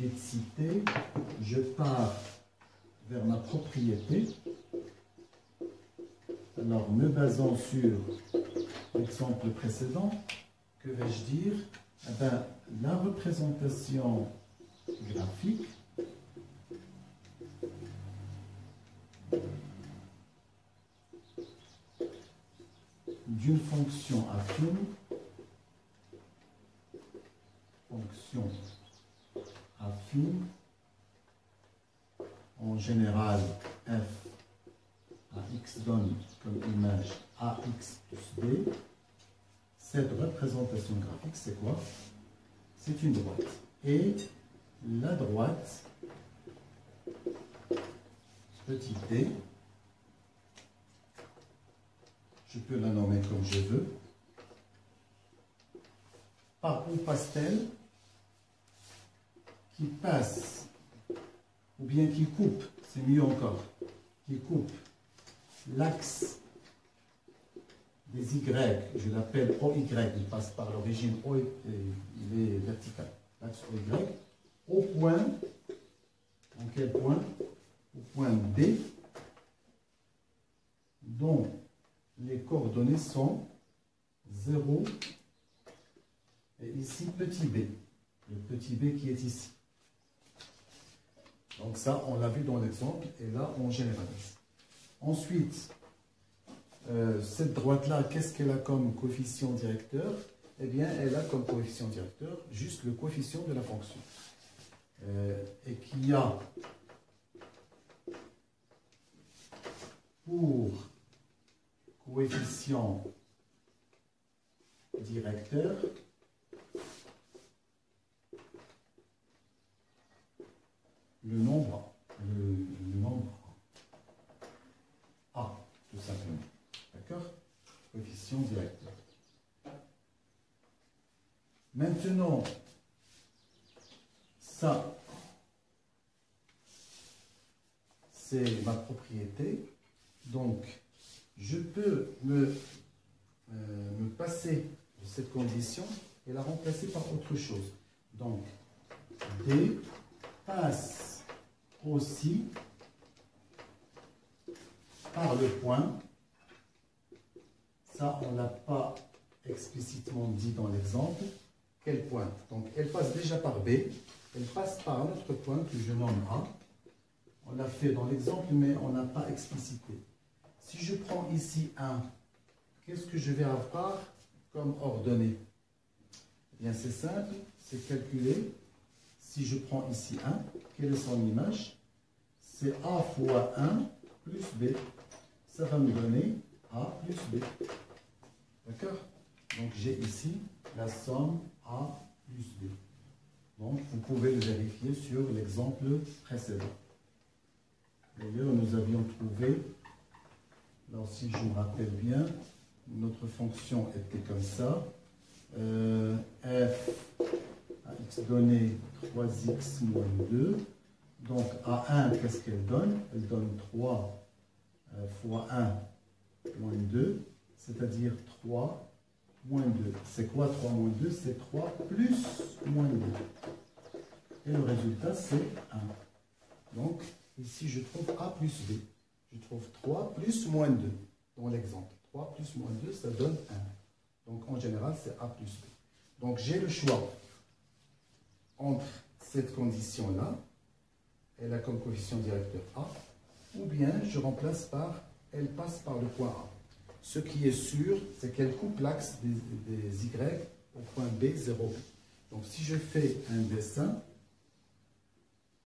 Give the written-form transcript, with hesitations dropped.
qui est cité, je pars vers ma propriété. Alors, me basant sur l'exemple précédent, que vais-je dire? Eh bien, la représentation graphique d'une fonction affine, en général f à x donne comme image ax plus b. Cette représentation graphique, c'est quoi? C'est une droite. Et la droite, petit d, je peux la nommer comme je veux. Par où passe-t-elle? Qui passe, ou bien qui coupe, c'est mieux encore, qui coupe l'axe des Y, je l'appelle OY, il passe par l'origine O, il est vertical, l'axe OY, au point, en quel point? Au point D, dont les coordonnées sont 0 et ici petit b, le petit b qui est ici. Donc ça, on l'a vu dans l'exemple, et là, on généralise. Ensuite, cette droite-là, qu'est-ce qu'elle a comme coefficient directeur? Eh bien, elle a comme coefficient directeur juste le coefficient de la fonction. Et qui a pour coefficient directeur le nombre A, tout simplement. D'accord? Coefficient directeur. Maintenant, ça, c'est ma propriété. Donc, je peux me passer de cette condition et la remplacer par autre chose. Donc, D passe aussi par le point. Ça, on ne l'a pas explicitement dit dans l'exemple. Quel point? Donc, elle passe déjà par B. Elle passe par un autre point que je nomme A. On l'a fait dans l'exemple, mais on n'a pas explicité. Si je prends ici 1, qu'est-ce que je vais avoir comme ordonnée? Eh bien, c'est simple, c'est calculé. Si je prends ici 1, quelle est son image? C'est A fois 1 plus B. Ça va me donner A plus B. D'accord? Donc, j'ai ici la somme A plus B. Donc, vous pouvez le vérifier sur l'exemple précédent. D'ailleurs, nous avions trouvé, alors si je me rappelle bien, notre fonction était comme ça. F à x donné 3x moins 2. Donc, à 1, qu'est-ce qu'elle donne? Elle donne 3 fois 1 moins 2, c'est-à-dire 3 moins 2. C'est quoi 3 moins 2? C'est 3 plus moins 2. Et le résultat, c'est 1. Donc, ici, je trouve A plus B. Je trouve 3 plus moins 2 dans l'exemple. 3 plus moins 2, ça donne 1. Donc, en général, c'est A plus B. Donc, j'ai le choix entre cette condition-là, elle a comme coefficient directeur A, ou bien je remplace par, elle passe par le point A. Ce qui est sûr, c'est qu'elle coupe l'axe des Y au point B, 0B. Donc, si je fais un dessin,